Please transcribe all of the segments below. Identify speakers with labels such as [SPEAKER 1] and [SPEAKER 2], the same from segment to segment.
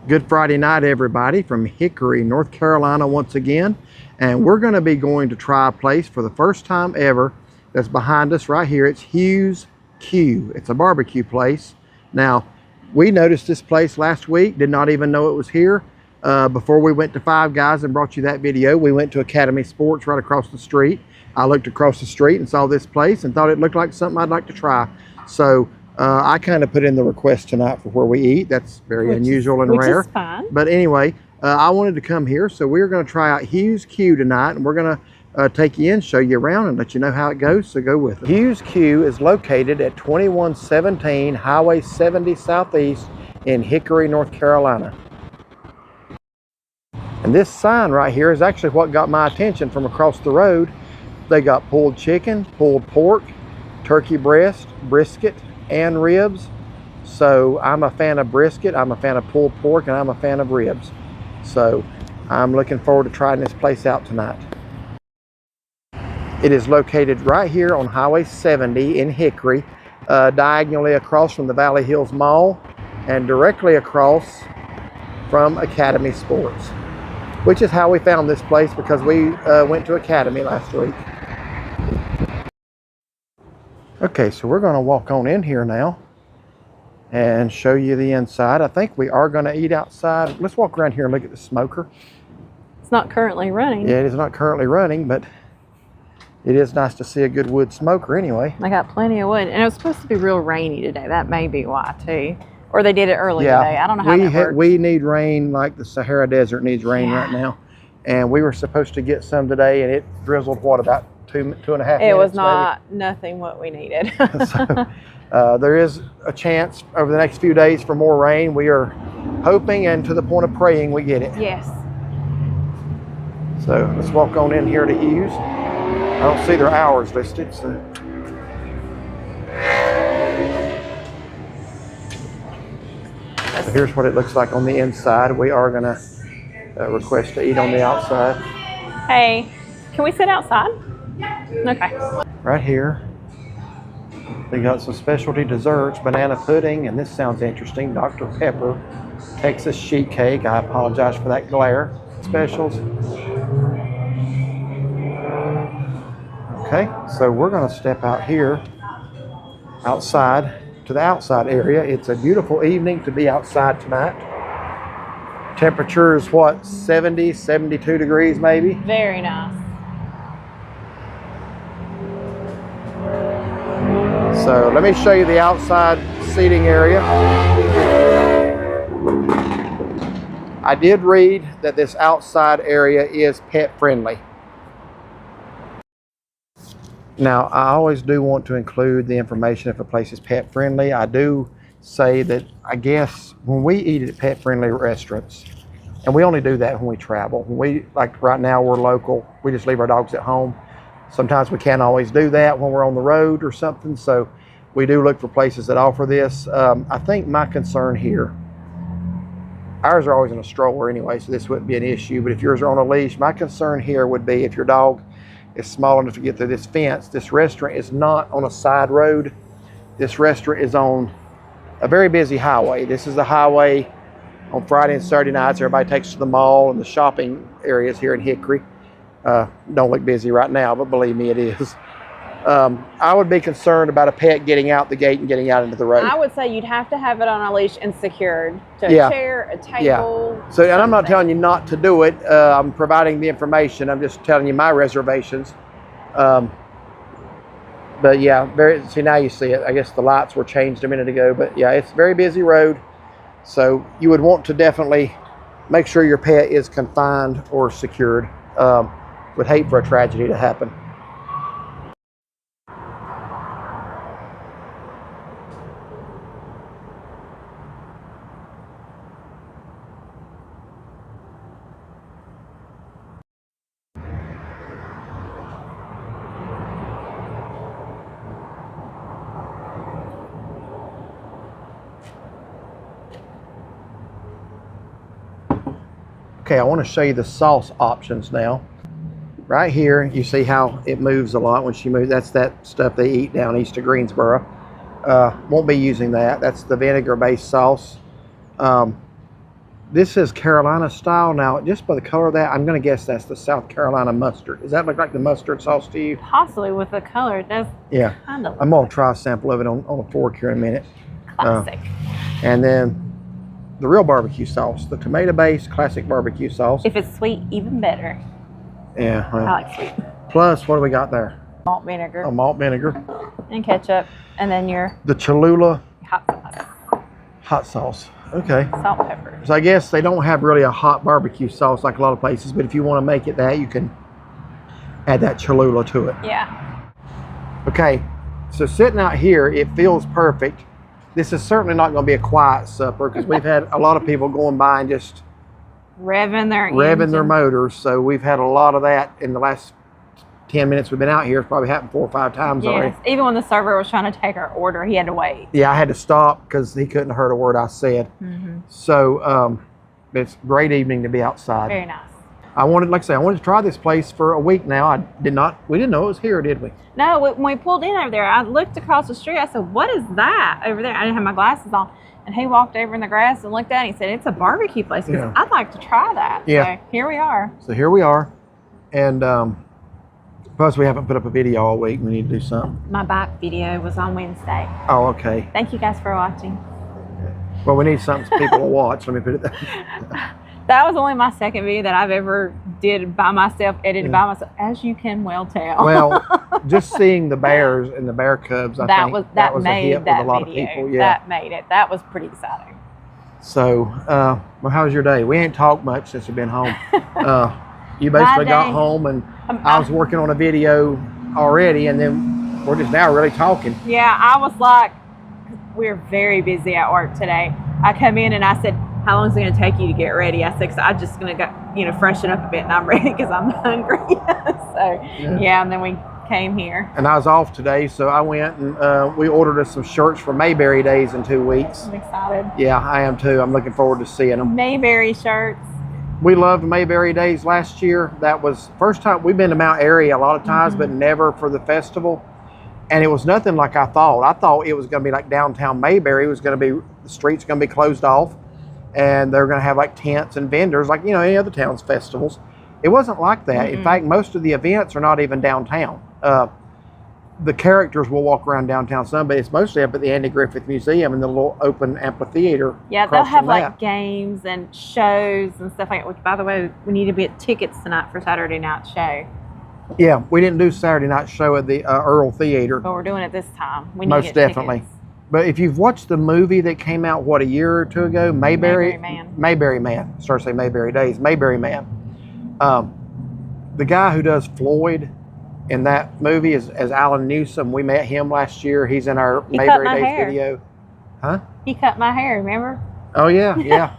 [SPEAKER 1] Good Friday night, everybody, from Hickory, North Carolina once again. And we're going to be going to try a place for the first time ever that's behind us right here. It's Hugh's Q. It's a barbecue place. Now, we noticed this place last week, did not even know it was here. Before we went to Five Guys and brought you that video, we went to Academy Sports right across the street. I looked across the street and saw this place and thought it looked like something I'd like to try. So I kind of put in the request tonight for where we eat. That's very unusual and rare.
[SPEAKER 2] Which is fine.
[SPEAKER 1] But anyway, I wanted to come here, so we're going to try out Hugh's Q tonight, and we're going to take you in, show you around, and let you know how it goes, so go with us. Hugh's Q is located at 2117 Highway 70 Southeast in Hickory, North Carolina. And this sign right here is actually what got my attention from across the road. They got pulled chicken, pulled pork, turkey breast, brisket, and ribs. So I'm a fan of brisket, I'm a fan of pulled pork, and I'm a fan of ribs. So I'm looking forward to trying this place out tonight. It is located right here on Highway 70 in Hickory, diagonally across from the Valley Hills Mall and directly across from Academy Sports, which is how we found this place, because we went to Academy last week. Okay, so we're going to walk on in here now and show you the inside. I think we are going to eat outside. Let's walk around here and look at the smoker.
[SPEAKER 2] It's not currently running.
[SPEAKER 1] Yeah, it is not currently running, but it is nice to see a good wood smoker anyway.
[SPEAKER 2] They got plenty of wood. And it was supposed to be real rainy today. That may be why, too. Or they did it early today. I don't know how that works.
[SPEAKER 1] We need rain like the Sahara Desert needs rain right now. And we were supposed to get some today, and it drizzled, what, about two and a half minutes?
[SPEAKER 2] It was nothing what we needed.
[SPEAKER 1] So, there is a chance over the next few days for more rain. We are hoping, and to the point of praying, we get it.
[SPEAKER 2] Yes.
[SPEAKER 1] So let's walk on in here to Hughes. I don't see their hours listed. So here's what it looks like on the inside. We are going to request to eat on the outside.
[SPEAKER 2] Hey, can we sit outside? Yeah. Okay.
[SPEAKER 1] Right here, they got some specialty desserts, banana pudding, and this sounds interesting, Dr. Pepper, Texas sheet cake. I apologize for that glare. Specials. Okay, so we're going to step out here, outside, to the outside area. It's a beautiful evening to be outside tonight. Temperature is what, 70, 72 degrees maybe?
[SPEAKER 2] Very nice.
[SPEAKER 1] So let me show you the outside seating area. I did read that this outside area is pet friendly. Now, I always do want to include the information if a place is pet friendly. I do say that, I guess, when we eat at pet friendly restaurants, and we only do that when we travel. When we, like right now, we're local, we just leave our dogs at home. Sometimes we can't always do that when we're on the road or something, so we do look for places that offer this. I think my concern here, ours are always in a stroller anyway, so this wouldn't be an issue, but if yours are on a leash, my concern here would be if your dog is small enough to get through this fence. This restaurant is not on a side road. This restaurant is on a very busy highway. This is the highway on Friday and Saturday nights. Everybody takes to the mall and the shopping areas here in Hickory. Don't look busy right now, but believe me, it is. I would be concerned about a pet getting out the gate and getting out into the road.
[SPEAKER 2] I would say you'd have to have it on a leash and secured to a chair, a table.
[SPEAKER 1] Yeah. So, and I'm not telling you not to do it. I'm providing the information. I'm just telling you my reservations. But yeah, see, now you see it. I guess the lights were changed a minute ago, but yeah, it's a very busy road. So you would want to definitely make sure your pet is confined or secured. Would hate for a tragedy to happen. Okay, I want to show you the sauce options now. Right here, you see how it moves a lot when she moves. That's that stuff they eat down east of Greensboro. Won't be using that. That's the vinegar-based sauce. This is Carolina style. Now, just by the color of that, I'm going to guess that's the South Carolina mustard. Does that look like the mustard sauce to you?
[SPEAKER 2] Possibly with the color. It does.
[SPEAKER 1] Yeah.
[SPEAKER 2] Kind of.
[SPEAKER 1] I'm going to try a sample of it on a fork here in a minute.
[SPEAKER 2] Classic.
[SPEAKER 1] And then the real barbecue sauce, the tomato-based classic barbecue sauce.
[SPEAKER 2] If it's sweet, even better.
[SPEAKER 1] Yeah. Well,
[SPEAKER 2] I like sweet.
[SPEAKER 1] plus, what do we got there?
[SPEAKER 2] Malt vinegar.
[SPEAKER 1] A malt vinegar.
[SPEAKER 2] And ketchup. And then your
[SPEAKER 1] The Cholula
[SPEAKER 2] hot sauce.
[SPEAKER 1] hot sauce. Okay.
[SPEAKER 2] Salt, pepper.
[SPEAKER 1] So I guess they don't have really a hot barbecue sauce like a lot of places, but if you want to make it that, you can add that Cholula to it.
[SPEAKER 2] Yeah.
[SPEAKER 1] Okay, so sitting out here, it feels perfect. This is certainly not going to be a quiet supper because we've had a lot of people going by and just
[SPEAKER 2] Revving their
[SPEAKER 1] revving motors. So we've had a lot of that in the last 10 minutes we've been out here. It's probably happened 4 or 5 times already.
[SPEAKER 2] Yes. Even when the server was trying to take our order, he had to wait.
[SPEAKER 1] Yeah, I had to stop because he couldn't hear a word I said. So it's a great evening to be outside.
[SPEAKER 2] Very nice.
[SPEAKER 1] I wanted, like I say, I wanted to try this place for a week now. We didn't know it was here, did we?
[SPEAKER 2] No, when we pulled in over there, I looked across the street. I said, "What is that over there?" I didn't have my glasses on. And he walked over in the grass and looked at it and he said, "It's a barbecue place." Because I'd like to try that.
[SPEAKER 1] Yeah.
[SPEAKER 2] So here we are.
[SPEAKER 1] So here we are. And plus we haven't put up a video all week. We need to do something.
[SPEAKER 2] My bike video was on Wednesday.
[SPEAKER 1] Oh, okay.
[SPEAKER 2] Thank you guys for watching.
[SPEAKER 1] Well, we need something for people to watch. Let me put it there.
[SPEAKER 2] That was only my second video that I've ever did by myself, edited by myself, as you can well tell.
[SPEAKER 1] Well, just seeing the bears and the bear cubs, I think that was a hit with a lot of people. Yeah.
[SPEAKER 2] That made it. That was pretty exciting.
[SPEAKER 1] So, well, how was your day? We ain't talked much since we've been home. You basically got home and I was working on a video already, and then we're just now really talking.
[SPEAKER 2] Yeah, I was like, we're very busy at work today. I come in and I said, "How long is it going to take you to get ready?" I said, "'Cause I'm just going to go, freshen up a bit and I'm ready because I'm hungry." Yeah, and then we came here. And
[SPEAKER 1] I was off today, so I went and we ordered us some shirts for Mayberry Days in 2 weeks.
[SPEAKER 2] I'm excited.
[SPEAKER 1] Yeah, I am too. I'm looking forward to seeing them.
[SPEAKER 2] Mayberry shirts.
[SPEAKER 1] We loved Mayberry Days last year. That was first time we've been to Mount Airy a lot of times, but never for the festival. And it was nothing like I thought. I thought it was going to be like downtown Mayberry. It was going to be, the streets going to be closed off, and they're going to have like tents and vendors like, any other town's festivals. It wasn't like that. In fact, most of the events are not even downtown. The characters will walk around downtown some, but it's mostly up at the Andy Griffith Museum and the little open amphitheater.
[SPEAKER 2] Yeah, they'll have like games and shows and stuff like that, which, by the way, we need to get tickets tonight for Saturday night show.
[SPEAKER 1] Yeah, we didn't do Saturday night show at the Earl Theater.
[SPEAKER 2] But we're doing it this time. We need
[SPEAKER 1] most
[SPEAKER 2] to get
[SPEAKER 1] definitely.
[SPEAKER 2] Tickets.
[SPEAKER 1] But if you've watched the movie that came out, a year or two ago, Mayberry Man. Start to say Mayberry Days. Mayberry Man. The guy who does Floyd in that movie is Alan Newsom. We met him last year. He's in our Mayberry Days video. Huh?
[SPEAKER 2] He cut my hair, remember?
[SPEAKER 1] Oh, yeah.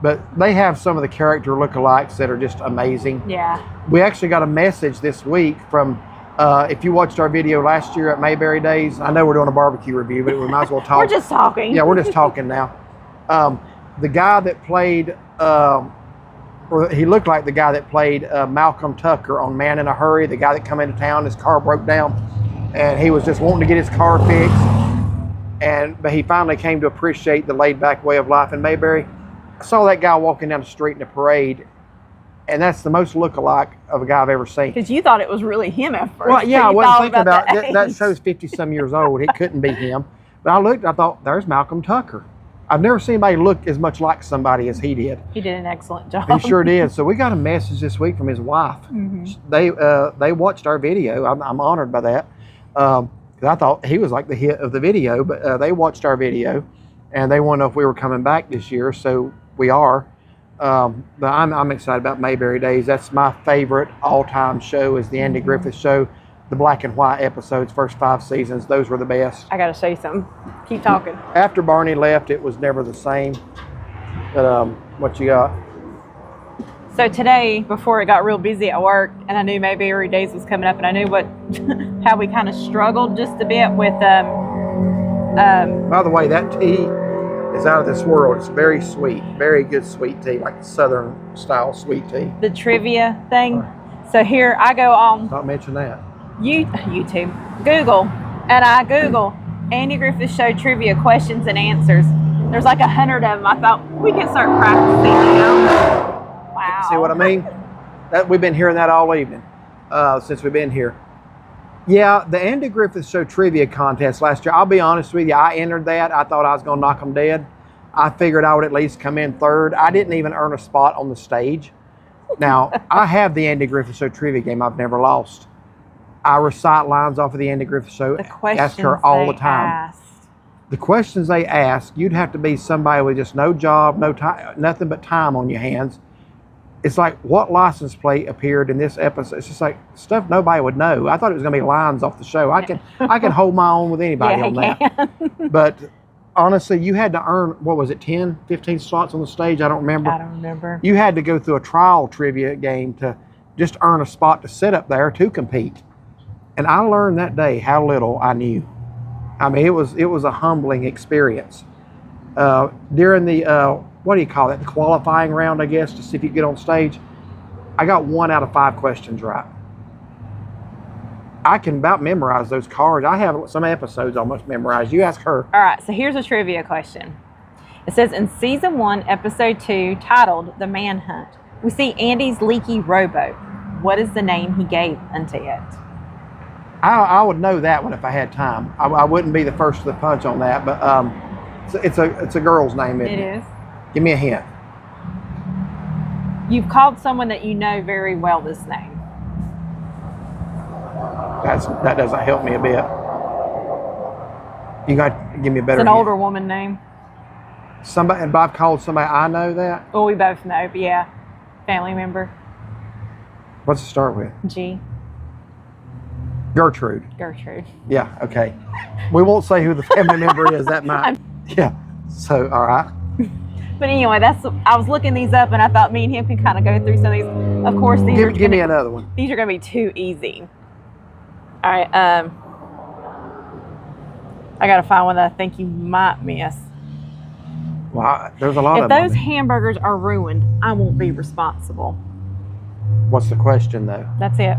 [SPEAKER 1] But they have some of the character lookalikes that are just amazing.
[SPEAKER 2] Yeah.
[SPEAKER 1] We actually got a message this week from, if you watched our video last year at Mayberry Days, I know we're doing a barbecue review, but we might as well talk.
[SPEAKER 2] We're just talking.
[SPEAKER 1] Yeah, we're just talking now. The guy that played, or he looked like the guy that played Malcolm Tucker on Man in a Hurry, the guy that come into town, his car broke down, and he was just wanting to get his car fixed. But he finally came to appreciate the laid-back way of life in Mayberry. I saw that guy walking down the street in a parade, and that's the most look-alike of a guy I've ever seen.
[SPEAKER 2] Because you thought it was really him at first.
[SPEAKER 1] Well, yeah, I wasn't thinking about that show's 50-some years old. It couldn't be him. But I looked, I thought, there's Malcolm Tucker. I've never seen anybody look as much like somebody as he did.
[SPEAKER 2] He did an excellent job.
[SPEAKER 1] He sure did. So we got a message this week from his wife. They watched our video. I'm honored by that. Because I thought he was like the hit of the video, but they watched our video, and they want to know if we were coming back this year. So we are. But I'm excited about Mayberry Days. That's my favorite all-time show is the Andy Griffith Show. The black and white episodes, first 5 seasons, those were the best.
[SPEAKER 2] I got to show you something. Keep talking.
[SPEAKER 1] After Barney left, it was never the same. But what you got?
[SPEAKER 2] So today, before it got real busy at work, and I knew Mayberry Days was coming up, and I knew how we kind of struggled just a bit with.
[SPEAKER 1] By the way, that tea is out of this world. It's very sweet, very good sweet tea, like Southern style sweet tea.
[SPEAKER 2] The trivia thing. So here I go on.
[SPEAKER 1] Not mention that.
[SPEAKER 2] YouTube, Google, and I Google Andy Griffith Show trivia questions and answers. There's like 100 of them. I thought we can start practicing now. Wow.
[SPEAKER 1] See what I mean? We've been hearing that all evening since we've been here. Yeah, the Andy Griffith Show trivia contest last year, I'll be honest with you, I entered that. I thought I was going to knock them dead. I figured I would at least come in third. I didn't even earn a spot on the stage. Now, I have the Andy Griffith Show trivia game. I've never lost. I recite lines off of the Andy Griffith Show. Ask her all the time. The questions they ask, you'd have to be somebody with just no job, no time, nothing but time on your hands. It's like, what license plate appeared in this episode? It's just like stuff nobody would know. I thought it was going to be lines off the show. I can hold my own with anybody on that. But honestly, you had to earn, what was it, 10, 15 slots on the stage? I don't remember.
[SPEAKER 2] I don't remember.
[SPEAKER 1] You had to go through a trial trivia game to just earn a spot to sit up there to compete. And I learned that day how little I knew. I mean, it was a humbling experience. During the, what do you call it, the qualifying round, I guess, to see if you get on stage, I got 1 out of 5 questions right. I can about memorize those cards. I have some episodes almost memorized. You ask her.
[SPEAKER 2] All right, so here's a trivia question. It says, in season 1, episode 2, titled The Manhunt, we see Andy's leaky rowboat. What is the name he gave unto it?
[SPEAKER 1] I would know that one if I had time. I wouldn't be the first to the punch on that, but it's a girl's name, isn't it?
[SPEAKER 2] It is.
[SPEAKER 1] Give me a hint.
[SPEAKER 2] You've called someone that you know very well this name.
[SPEAKER 1] That doesn't help me a bit. You got to give me a better
[SPEAKER 2] It's an
[SPEAKER 1] hint.
[SPEAKER 2] older woman name.
[SPEAKER 1] Somebody, and I've called somebody I know that?
[SPEAKER 2] Well, we both know, but yeah. Family member.
[SPEAKER 1] What's it start with?
[SPEAKER 2] G.
[SPEAKER 1] Gertrude.
[SPEAKER 2] Gertrude.
[SPEAKER 1] Yeah, okay. We won't say who the family member is. That might. Yeah. So, all right.
[SPEAKER 2] But anyway, I was looking these up, and I thought me and him can kind of go through some of these. Of course,
[SPEAKER 1] Give me another one.
[SPEAKER 2] These are going to be too easy. All right. I got to find one that I think you might miss.
[SPEAKER 1] Well, there's a lot of
[SPEAKER 2] If
[SPEAKER 1] them.
[SPEAKER 2] those hamburgers are ruined, I won't be responsible.
[SPEAKER 1] What's the question, though?
[SPEAKER 2] That's it.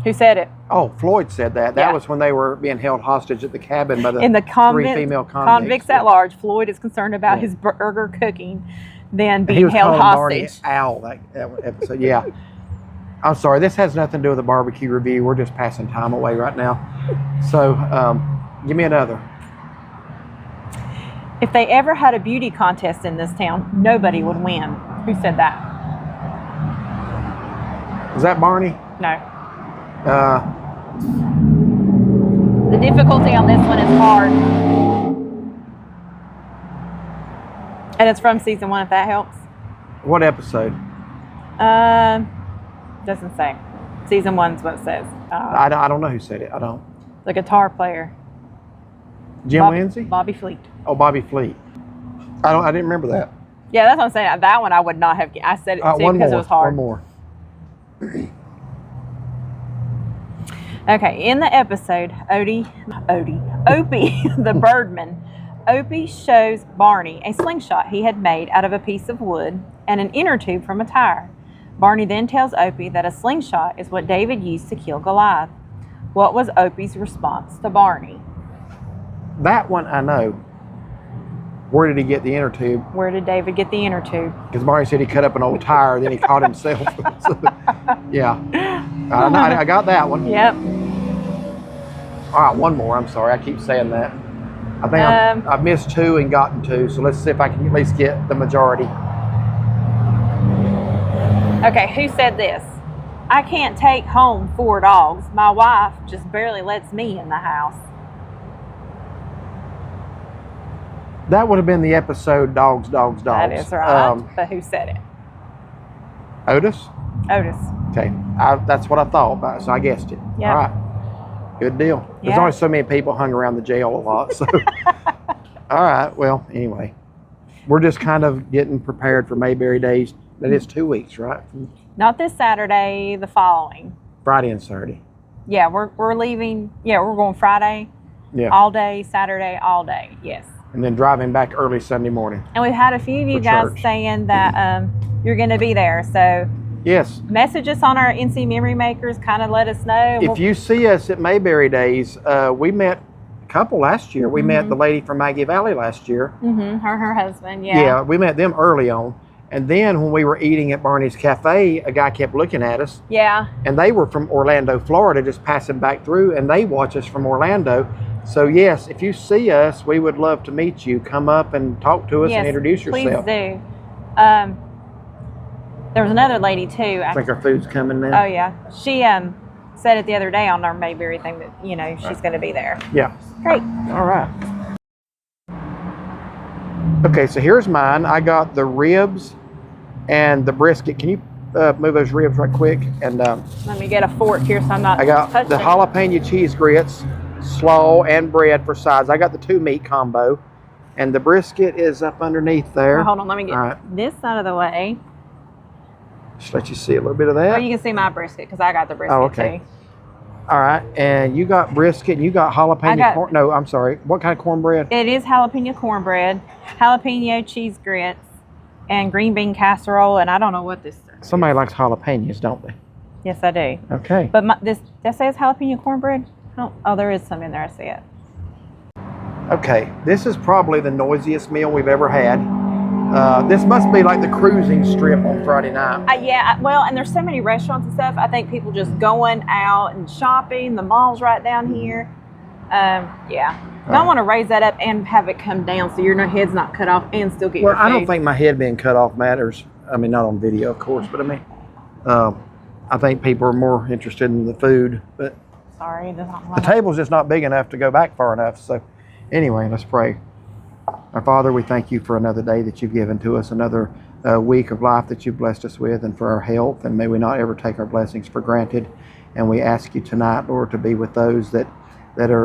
[SPEAKER 2] Who said it?
[SPEAKER 1] Oh, Floyd said that. That
[SPEAKER 2] Yeah.
[SPEAKER 1] was when they were being held hostage at the cabin by the
[SPEAKER 2] In the
[SPEAKER 1] three female
[SPEAKER 2] convicts at large, Floyd is concerned about his burger cooking, then
[SPEAKER 1] He
[SPEAKER 2] being
[SPEAKER 1] was
[SPEAKER 2] held
[SPEAKER 1] calling Barney
[SPEAKER 2] hostage.
[SPEAKER 1] Owl that episode. Yeah. I'm sorry. This has nothing to do with the barbecue review. We're just passing time away right now. So, give me another.
[SPEAKER 2] If they ever had a beauty contest in this town, nobody would win. Who said that?
[SPEAKER 1] Is that Barney?
[SPEAKER 2] No. The difficulty on this one is hard. And it's from season 1, if that helps.
[SPEAKER 1] What episode?
[SPEAKER 2] Doesn't say. Season 1 is what it says.
[SPEAKER 1] I don't know who said it. I don't.
[SPEAKER 2] The guitar player.
[SPEAKER 1] Jim Lindsay?
[SPEAKER 2] Bobby Fleet.
[SPEAKER 1] Oh, Bobby Fleet. I didn't remember that.
[SPEAKER 2] Yeah, that's what I'm saying. That one I would not have. I said it too because it was hard.
[SPEAKER 1] One more.
[SPEAKER 2] Okay, in the episode, Opie the Birdman, Opie shows Barney a slingshot he had made out of a piece of wood and an inner tube from a tire. Barney then tells Opie that a slingshot is what David used to kill Goliath. What was Opie's response to Barney?
[SPEAKER 1] That one I know. Where did he get the inner tube?
[SPEAKER 2] Where did David get the inner tube?
[SPEAKER 1] Because Barney said he cut up an old tire, then he caught himself. So, yeah. I got that one.
[SPEAKER 2] Yep.
[SPEAKER 1] All right, one more. I'm sorry. I keep saying that. I think I've missed 2 and gotten 2, so let's see if I can at least get the majority.
[SPEAKER 2] Okay, who said this? I can't take home 4 dogs. My wife just barely lets me in the house.
[SPEAKER 1] That would have been the episode Dogs, Dogs, Dogs.
[SPEAKER 2] That is right. But who said it?
[SPEAKER 1] Otis?
[SPEAKER 2] Otis.
[SPEAKER 1] Okay. That's what I thought about, so I guessed it.
[SPEAKER 2] Yep.
[SPEAKER 1] All right. Good deal. There's
[SPEAKER 2] Yeah.
[SPEAKER 1] only so many people hung around the jail a lot. So, all right. Well, anyway, we're just kind of getting prepared for Mayberry Days. That is 2 weeks, right?
[SPEAKER 2] Not this Saturday, the following.
[SPEAKER 1] Friday and Saturday.
[SPEAKER 2] Yeah, we're leaving. Yeah, we're going Friday,
[SPEAKER 1] Yeah.
[SPEAKER 2] all day, Saturday, all day. Yes.
[SPEAKER 1] And then driving back early Sunday morning.
[SPEAKER 2] And we've had a few of you
[SPEAKER 1] For
[SPEAKER 2] guys
[SPEAKER 1] church.
[SPEAKER 2] saying that you're going to be there. So
[SPEAKER 1] Yes.
[SPEAKER 2] message us on our NC Memory Makers. Kind of let us know.
[SPEAKER 1] If you see us at Mayberry Days, we met couple last year. We met the lady from Maggie Valley last year.
[SPEAKER 2] Her husband, yeah.
[SPEAKER 1] Yeah, we met them early on. And then when we were eating at Barney's Cafe, a guy kept looking at us.
[SPEAKER 2] Yeah.
[SPEAKER 1] And they were from Orlando, Florida, just passing back through, and they watch us from Orlando. So yes, if you see us, we would love to meet you. Come up and talk to us and introduce yourself.
[SPEAKER 2] Please do. There was another lady too.
[SPEAKER 1] I think our food's coming now.
[SPEAKER 2] Oh yeah. She said it the other day on our Mayberry thing that, you know, she's going to be there.
[SPEAKER 1] Yeah.
[SPEAKER 2] Great.
[SPEAKER 1] All right. Okay, so here's mine. I got the ribs and the brisket. Can you move those ribs right quick? And
[SPEAKER 2] let me get a fork here so I'm not
[SPEAKER 1] I got
[SPEAKER 2] touching.
[SPEAKER 1] the jalapeno cheese grits, slaw, and bread for sides. I got the 2 meat combo. And the brisket is up underneath there.
[SPEAKER 2] Oh, hold on, let me get this out of the way.
[SPEAKER 1] Just let you see a little bit of that.
[SPEAKER 2] Oh, you can see my brisket because I got the brisket too.
[SPEAKER 1] All right, and you got brisket and you got jalapeno corn. No, I'm sorry. What kind of cornbread?
[SPEAKER 2] It is jalapeno cornbread, jalapeno cheese grits, and green bean casserole. And I don't know what this is.
[SPEAKER 1] Somebody likes jalapenos, don't they?
[SPEAKER 2] Yes, I do.
[SPEAKER 1] Okay.
[SPEAKER 2] But that says jalapeno cornbread. Oh, there is some in there. I see it.
[SPEAKER 1] Okay, this is probably the noisiest meal we've ever had. This must be like the cruising strip on Friday night.
[SPEAKER 2] Yeah, well, and there's so many restaurants and stuff. I think people just going out and shopping. The mall's right down here. Yeah. I want to raise that up and have it come down so your head's not cut off and still get your food.
[SPEAKER 1] Well, I don't think my head being cut off matters. I mean, not on video, of course, but I mean, I think people are more interested in the food. But
[SPEAKER 2] sorry,
[SPEAKER 1] the table's just not big enough to go back far enough. So anyway, let's pray. Our Father, we thank you for another day that you've given to us, another week of life that you've blessed us with, and for our health. And may we not ever take our blessings for granted. And we ask you tonight, Lord, to be with those that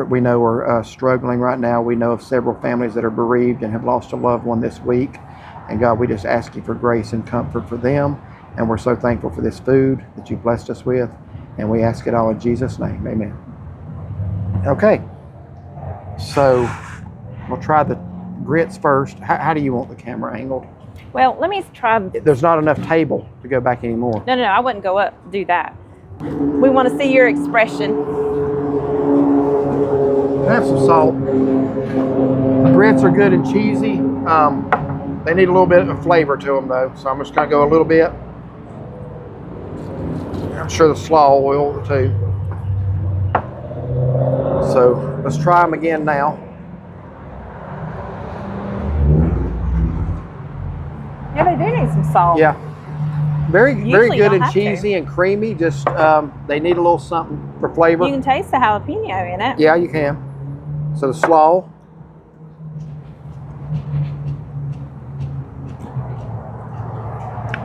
[SPEAKER 1] we know are struggling right now. We know of several families that are bereaved and have lost a loved one this week. And God, we just ask you for grace and comfort for them. And we're so thankful for this food that you've blessed us with. And we ask it all in Jesus' name. Amen. Okay. So we'll try the grits first. How do you want the camera angled?
[SPEAKER 2] Well, let me try.
[SPEAKER 1] There's not enough table to go back anymore.
[SPEAKER 2] No, I wouldn't go up, do that. We want to see your expression.
[SPEAKER 1] Have some salt. The grits are good and cheesy. They need a little bit of flavor to them though, so I'm just going to go a little bit. I'm sure the slaw will too. So let's try them again now.
[SPEAKER 2] Yeah, they do need some salt.
[SPEAKER 1] Yeah. Very good and
[SPEAKER 2] have
[SPEAKER 1] cheesy and creamy. Just they need a little something for flavor.
[SPEAKER 2] You can taste the jalapeno in it.
[SPEAKER 1] Yeah, you can. So the slaw.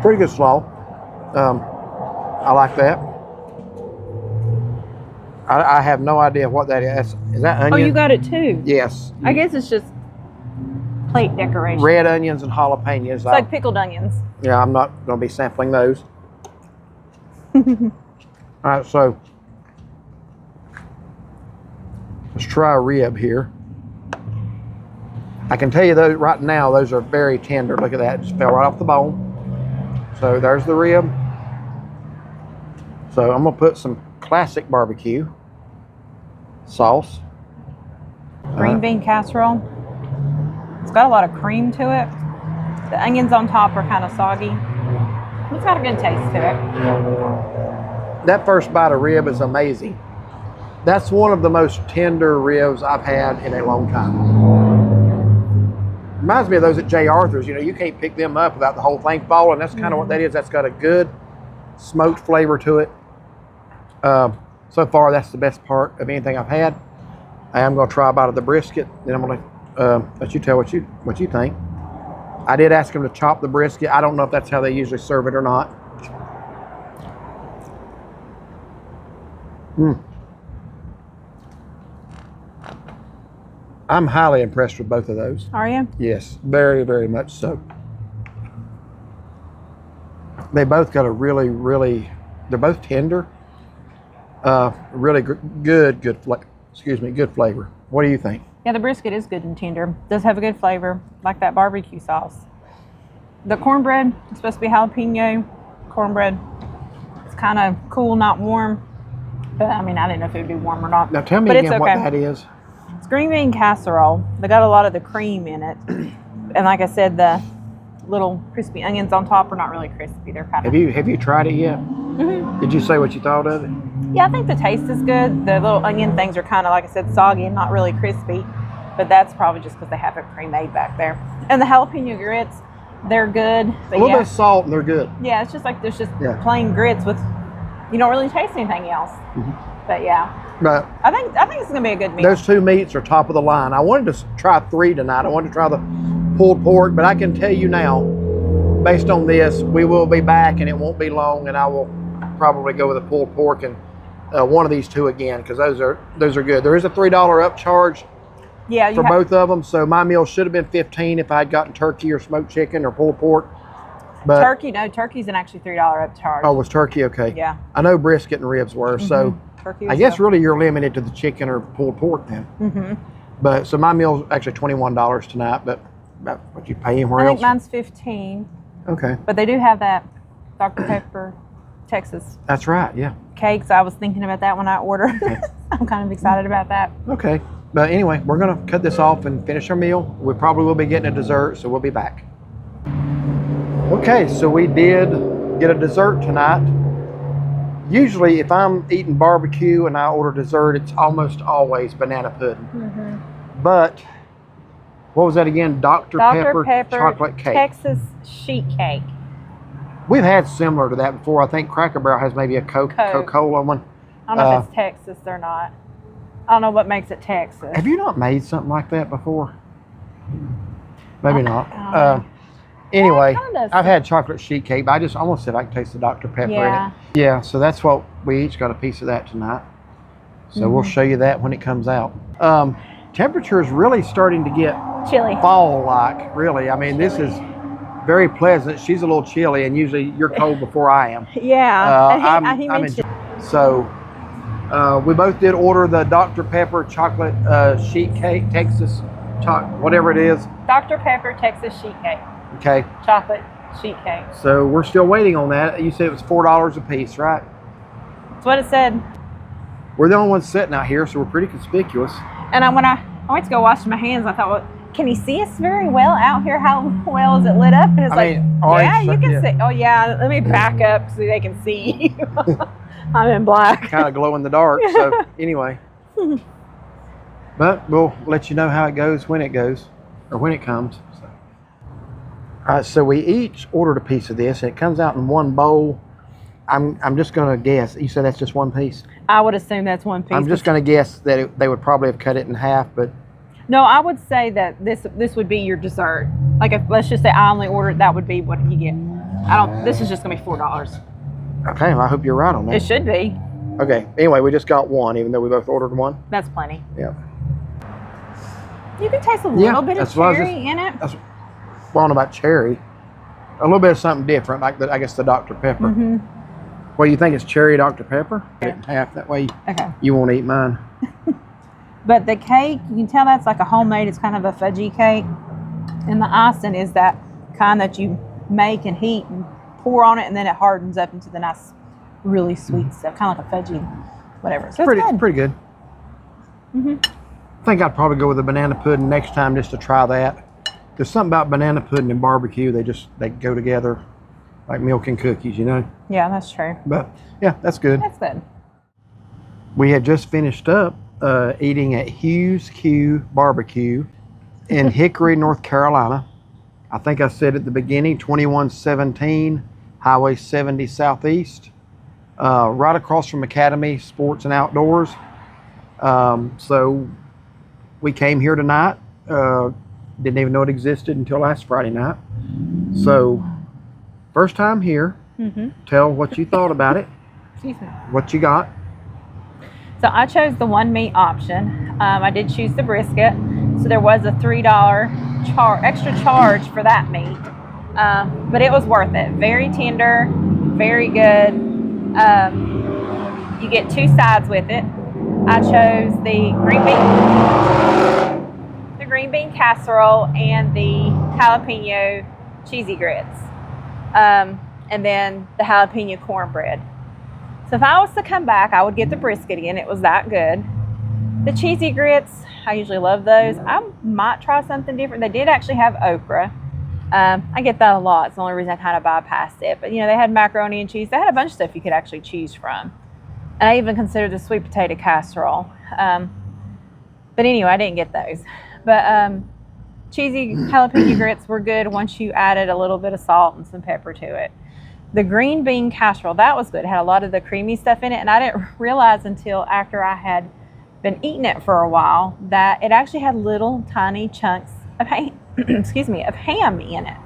[SPEAKER 1] Pretty good slaw. I like that. I have no idea what that is. Is that onion?
[SPEAKER 2] Oh, you got it too?
[SPEAKER 1] Yes.
[SPEAKER 2] I guess it's just plate decoration.
[SPEAKER 1] Red onions and jalapenos.
[SPEAKER 2] It's like pickled onions.
[SPEAKER 1] Yeah, I'm not going to be sampling those. All right, so let's try a rib here. I can tell you those right now, those are very tender. Look at that, it just fell right off the bone. So there's the rib. So I'm gonna put some classic barbecue sauce.
[SPEAKER 2] Green bean casserole. It's got a lot of cream to it. The onions on top are kind of soggy. It's got a good taste to it.
[SPEAKER 1] That first bite of rib is amazing. That's one of the most tender ribs I've had in a long time. Reminds me of those at J. Arthur's. You know, you can't pick them up without the whole thing falling. That's kind of what that is. That's got a good smoked flavor to it. So far, that's the best part of anything I've had. I am going to try a bite of the brisket. Then I'm going to let you tell what you think. I did ask them to chop the brisket. I don't know if that's how they usually serve it or not. I'm highly impressed with both of those.
[SPEAKER 2] Are you?
[SPEAKER 1] Yes, very, very much so. They both got a really, they're both tender. Really good flavor. What do you think?
[SPEAKER 2] Yeah, the brisket is good and tender. Does have a good flavor, like that barbecue sauce. The cornbread is supposed to be jalapeno cornbread. It's kind of cool, not warm. But I mean, I didn't know if it would be warm or not.
[SPEAKER 1] Now tell me
[SPEAKER 2] but
[SPEAKER 1] again
[SPEAKER 2] it's okay.
[SPEAKER 1] what that is.
[SPEAKER 2] It's green bean casserole. They got a lot of the cream in it. And like I said, the little crispy onions on top are not really crispy. They're kind of...
[SPEAKER 1] Have you tried it yet?
[SPEAKER 2] Mm-hmm.
[SPEAKER 1] Did you say what you thought of it?
[SPEAKER 2] Yeah, I think the taste is good. The little onion things are kind of, like I said, soggy and not really crispy. But that's probably just because they have it pre-made back there. And the jalapeno grits, they're good.
[SPEAKER 1] A little bit of salt and they're good.
[SPEAKER 2] Yeah, it's just like there's just plain grits with, you don't really taste anything else. But yeah.
[SPEAKER 1] But
[SPEAKER 2] I think it's gonna be a good meal.
[SPEAKER 1] Those two meats are top of the line. I wanted to try 3 tonight. I wanted to try the pulled pork, but I can tell you now, based on this, we will be back and it won't be long, and I will probably go with the pulled pork and one of these two again, because those are good. There is a $3 upcharge for both of them, so my meal should have been $15 if I had gotten turkey or smoked chicken or pulled pork. But turkey's an actually $3 upcharge. Oh, was turkey? Okay.
[SPEAKER 2] Yeah.
[SPEAKER 1] I know brisket and ribs were, so I guess really you're limited to the chicken or pulled pork then. But so my meal's actually $21 tonight, but about what you pay anywhere else?
[SPEAKER 2] I think mine's $15.
[SPEAKER 1] Okay.
[SPEAKER 2] But they do have that Dr. Pepper Texas.
[SPEAKER 1] That's right, yeah.
[SPEAKER 2] Cakes. I was thinking about that when I ordered. Okay. I'm kind of excited about that.
[SPEAKER 1] Okay. But anyway, we're going to cut this off and finish our meal. We probably will be getting a dessert, so we'll be back. Okay, so we did get a dessert tonight. Usually, if I'm eating barbecue and I order dessert, it's almost always banana pudding. But, what was that again? Dr. Pepper chocolate cake.
[SPEAKER 2] Texas sheet cake.
[SPEAKER 1] We've had similar to that before. I think Cracker Barrel has maybe a Coca-Cola one.
[SPEAKER 2] I don't know if it's Texas or not. I don't know what makes it Texas.
[SPEAKER 1] Have you not made something like that before? Maybe not. Anyway, I've had chocolate sheet cake, but I just almost said I can taste the Dr. Pepper in it. Yeah, so that's what we each got a piece of that tonight. So we'll show you that when it comes out. Temperature is really starting to get
[SPEAKER 2] chilly,
[SPEAKER 1] fall-like, really. I mean, this is very pleasant. She's a little chilly, and usually you're cold before I am.
[SPEAKER 2] Yeah.
[SPEAKER 1] So we both did order the Dr. Pepper chocolate sheet cake, Texas, whatever it is.
[SPEAKER 2] Dr. Pepper Texas sheet cake.
[SPEAKER 1] Okay.
[SPEAKER 2] Chocolate sheet cake.
[SPEAKER 1] So we're still waiting on that. You said it was $4 a piece, right?
[SPEAKER 2] That's what it said.
[SPEAKER 1] We're the only ones sitting out here, so we're pretty conspicuous.
[SPEAKER 2] And when I went to go wash my hands, I thought, well, can you see us very well out here? How well is it lit up? And it's yeah, you can see. Oh, yeah, let me back up so they can see you. I'm in black.
[SPEAKER 1] Kind of glow in the dark, so anyway. But we'll let you know how it goes when it goes, or when it comes. So we each ordered a piece of this, and it comes out in one bowl. I'm just going to guess. You said that's just one piece?
[SPEAKER 2] I would assume that's one piece.
[SPEAKER 1] I'm just going to guess that they would probably have cut it in half, but...
[SPEAKER 2] No, I would say that this would be your dessert. Like, let's just say I only ordered, that would be what you get. This is just going to be $4.
[SPEAKER 1] Okay, well, I hope you're right on that.
[SPEAKER 2] It should be.
[SPEAKER 1] Okay, anyway, we just got one, even though we both ordered one.
[SPEAKER 2] That's plenty.
[SPEAKER 1] Yeah.
[SPEAKER 2] You can taste a little bit of cherry in it.
[SPEAKER 1] Well, I don't know about cherry. A little bit of something different, like I guess the Dr. Pepper. Well, you think it's cherry Dr. Pepper? Cut it in half, that way you won't eat mine.
[SPEAKER 2] But the cake, you can tell that's like a homemade, it's kind of a fudgy cake. And the icing is that kind that you make and heat and pour on it, and then it hardens up into the nice, really sweet stuff, kind of like a fudgy, whatever. So
[SPEAKER 1] it's pretty good. I think I'd probably go with a banana pudding next time just to try that. There's something about banana pudding and barbecue, they go together like milk and cookies, you know?
[SPEAKER 2] Yeah, that's true.
[SPEAKER 1] But yeah, that's good.
[SPEAKER 2] That's good. We
[SPEAKER 1] had just finished up eating at Hugh's Barbecue in Hickory, North Carolina. I think I said at the beginning, 2117 Highway 70 Southeast, right across from Academy Sports and Outdoors. So we came here tonight. Didn't even know it existed until last Friday night. So, first time here. Tell what you thought about it.
[SPEAKER 2] Excuse me.
[SPEAKER 1] What you got?
[SPEAKER 2] So I chose the one meat option. I did choose the brisket. So there was a $3 extra charge for that meat. But it was worth it. Very tender, very good. You get 2 sides with it. I chose the green bean casserole and the jalapeno cheesy grits, and then the jalapeno cornbread. So if I was to come back, I would get the brisket again. It was that good. The cheesy grits, I usually love those. I might try something different. They did actually have okra. I get that a lot. It's the only reason I kind of bypassed it. But, you know, they had macaroni and cheese. They had a bunch of stuff you could actually choose from. And I even considered the sweet potato casserole. But anyway, I didn't get those. But cheesy jalapeno grits were good once you added a little bit of salt and some pepper to it. The green bean casserole, that was good. It had a lot of the creamy stuff in it. And I didn't realize until after I had been eating it for a while that it actually had little tiny chunks of ham, of ham in it.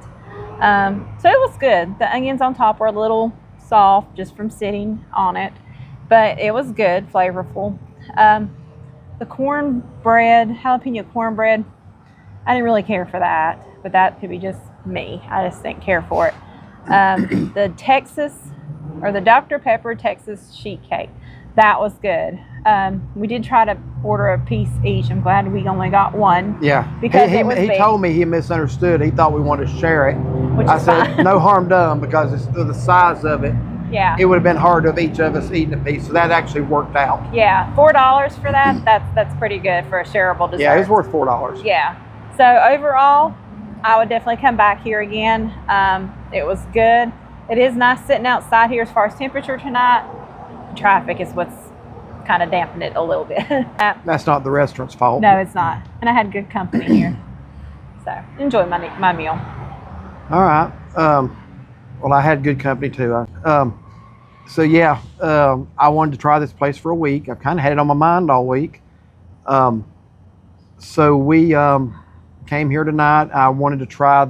[SPEAKER 2] So it was good. The onions on top were a little soft just from sitting on it, but it was good, flavorful. The cornbread, jalapeno cornbread, I didn't really care for that, but that could be just me. I just didn't care for it. The Texas, or the Dr. Pepper Texas sheet cake, that was good. We did try to order a piece each. I'm glad we only got one.
[SPEAKER 1] Yeah,
[SPEAKER 2] because
[SPEAKER 1] he told me he misunderstood. He thought we wanted to share it. I said, no harm done, because it's the size of it.
[SPEAKER 2] Yeah.
[SPEAKER 1] It would have been hard of each of us eating a piece, so that actually worked out.
[SPEAKER 2] Yeah, $4 for that. That's pretty good for a shareable dessert.
[SPEAKER 1] Yeah, it's worth $4.
[SPEAKER 2] Yeah. So overall, I would definitely come back here again. It was good. It is nice sitting outside here. As far as temperature tonight, traffic is what's kind of dampened it a little bit.
[SPEAKER 1] That's not the restaurant's fault.
[SPEAKER 2] No, it's not. And I had good company here. So enjoy my meal.
[SPEAKER 1] All right. Well, I had good company too. So yeah, I wanted to try this place for a week. I've kind of had it on my mind all week. So we came here tonight. I wanted to try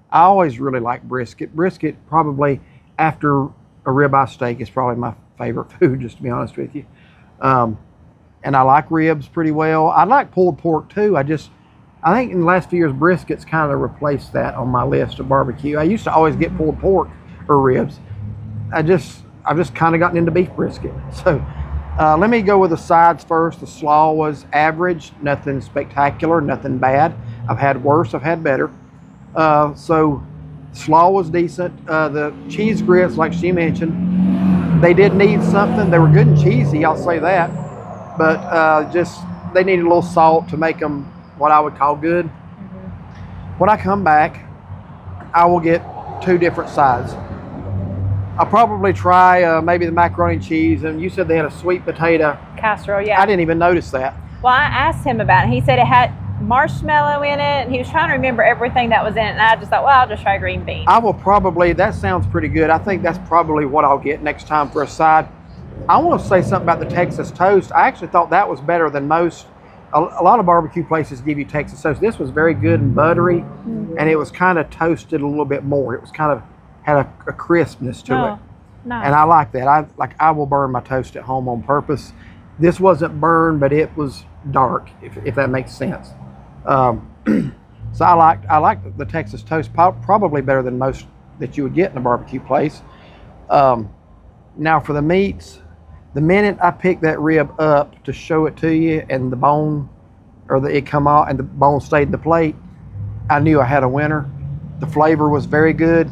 [SPEAKER 1] I always really like brisket. Brisket, probably after a ribeye steak, is probably my favorite food, just to be honest with you. And I like ribs pretty well. I like pulled pork too. I think in the last few years, brisket's kind of replaced that on my list of barbecue. I used to always get pulled pork or ribs. I've just kind of gotten into beef brisket. So let me go with the sides first. The slaw was average, nothing spectacular, nothing bad. I've had worse, I've had better. So slaw was decent. The cheese grits, like she mentioned, they did need something. They were good and cheesy, I'll say that. But they needed a little salt to make them what I would call good. Mm-hmm. When I come back, I will get 2 different sides. I'll probably try maybe the macaroni and cheese, and you said they had a sweet potato
[SPEAKER 2] casserole. Yeah,
[SPEAKER 1] I didn't even notice that.
[SPEAKER 2] Well, I asked him about it. He said it had marshmallow in it, and he was trying to remember everything that was in it, and I just thought, well, I'll just try green beans.
[SPEAKER 1] I will probably, that sounds pretty good. I think that's probably what I'll get next time for a side. I want to say something about the Texas toast. I actually thought that was better than most. A lot of barbecue places give you Texas toast. This was very good and buttery, and it was kind of toasted a little bit more. It was kind of had a crispness to it.
[SPEAKER 2] Nice.
[SPEAKER 1] And I like that. I will burn my toast at home on purpose. This wasn't burned, but it was dark, if that makes sense. So I like the Texas toast probably better than most that you would get in a barbecue place. Now for the meats, the minute I picked that rib up to show it to you, and the bone, it come out and the bone stayed in the plate, I knew I had a winner. The flavor was very good.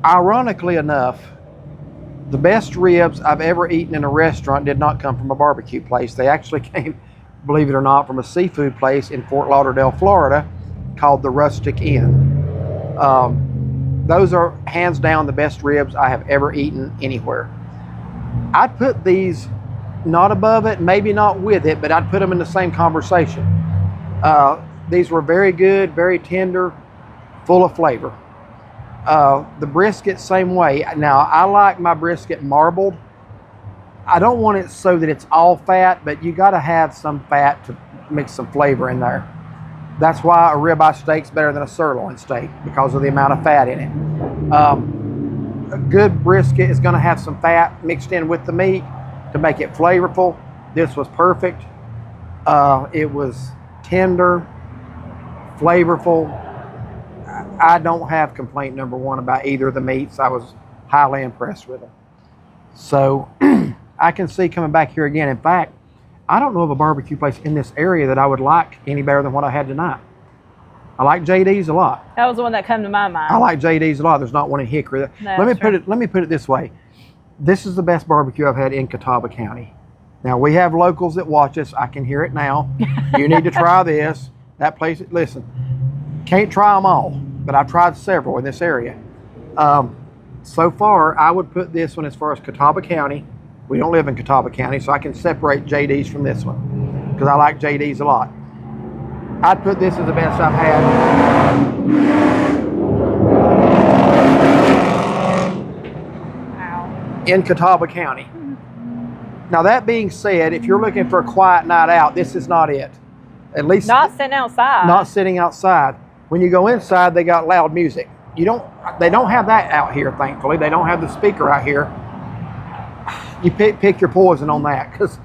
[SPEAKER 1] Ironically enough, the best ribs I've ever eaten in a restaurant did not come from a barbecue place. They actually came, believe it or not, from a seafood place in Fort Lauderdale, Florida, called the Rustic Inn. Those are hands down the best ribs I have ever eaten anywhere. I'd put these not above it, maybe not with it, but I'd put them in the same conversation. These were very good, very tender, full of flavor. The brisket, same way. Now, I like my brisket marbled. I don't want it so that it's all fat, but you got to have some fat to mix some flavor in there. That's why a ribeye steak's better than a sirloin steak, because of the amount of fat in it. A good brisket is going to have some fat mixed in with the meat to make it flavorful. This was perfect. It was tender, flavorful. I don't have complaint number one about either of the meats. I was highly impressed with them. So I can see coming back here again. In fact, I don't know of a barbecue place in this area that I would like any better than what I had tonight. I like JD's a lot.
[SPEAKER 2] That was the one that came to my mind.
[SPEAKER 1] I like JD's a lot. There's not one in Hickory. Let me put it this way. This is the best barbecue I've had in Catawba County. Now, we have locals that watch us. I can hear it now. You need to try this. That place, listen, can't try them all, but I've tried several in this area. So far, I would put this one as far as Catawba County. We don't live in Catawba County, so I can separate JD's from this one because I like JD's a lot. I'd put this as the best I've had.
[SPEAKER 2] Wow.
[SPEAKER 1] In Catawba County. Now, that being said, if you're looking for a quiet night out, this is not it. At least
[SPEAKER 2] Not sitting outside.
[SPEAKER 1] not sitting outside. When you go inside, they got loud music. They don't have that out here, thankfully. They don't have the speaker out here. You pick your poison on that, because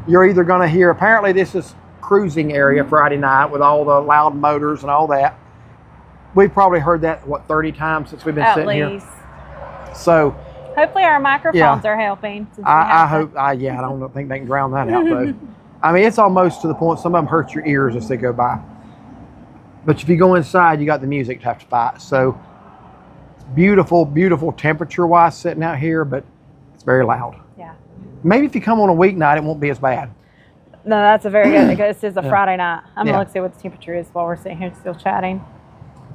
[SPEAKER 1] you're either going to hear, apparently this is cruising area Friday night with all the loud motors and all that. We've probably heard that, what, 30 times since we've been
[SPEAKER 2] At
[SPEAKER 1] sitting
[SPEAKER 2] least.
[SPEAKER 1] here. So
[SPEAKER 2] Hopefully our microphones are helping. Since
[SPEAKER 1] I hope, I don't think they can drown that out though. I mean, it's almost to the point some of them hurt your ears as they go by. But if you go inside, you got the music to have to fight. So it's beautiful, beautiful temperature-wise sitting out here, but it's very loud.
[SPEAKER 2] Yeah.
[SPEAKER 1] Maybe if you come on a weeknight, it won't be as bad.
[SPEAKER 2] No, that's a very good. This is a Friday night. I'm
[SPEAKER 1] Yeah.
[SPEAKER 2] gonna look see what the temperature is while we're sitting here still chatting.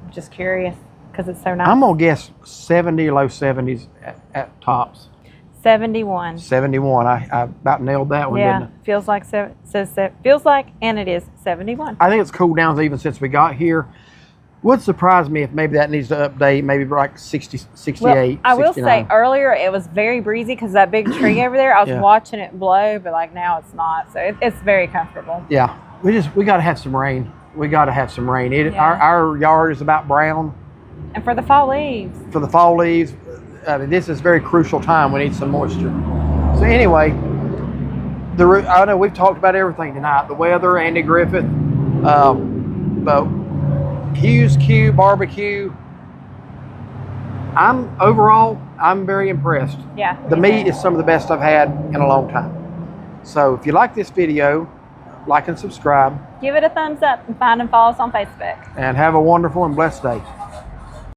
[SPEAKER 2] I'm just curious because it's so nice.
[SPEAKER 1] I'm gonna guess 70, low 70s at tops.
[SPEAKER 2] 71.
[SPEAKER 1] 71. I about nailed that one,
[SPEAKER 2] Yeah,
[SPEAKER 1] didn't I?
[SPEAKER 2] feels like feels like, and it is 71.
[SPEAKER 1] I think it's cooled down even since we got here. Would surprise me if maybe that needs to update, maybe like 60, 68,
[SPEAKER 2] Well, I will
[SPEAKER 1] 69.
[SPEAKER 2] say earlier it was very breezy because that big tree over there. I was
[SPEAKER 1] Yeah.
[SPEAKER 2] watching it blow, but like now it's not. So it's very comfortable.
[SPEAKER 1] Yeah, we got to have some rain. We got to have some rain.
[SPEAKER 2] Yeah.
[SPEAKER 1] Our yard is about brown
[SPEAKER 2] And for the fall leaves.
[SPEAKER 1] for the fall leaves. I mean, this is a very crucial time. We need some moisture. So anyway, I know we've talked about everything tonight. The weather, Andy Griffith, but Hugh's Q barbecue. I'm very impressed.
[SPEAKER 2] Yeah.
[SPEAKER 1] The meat is some of the best I've had in a long time. So if you like this video, like and subscribe,
[SPEAKER 2] Give it a thumbs up and find and follow us on Facebook.
[SPEAKER 1] and have a wonderful and blessed day.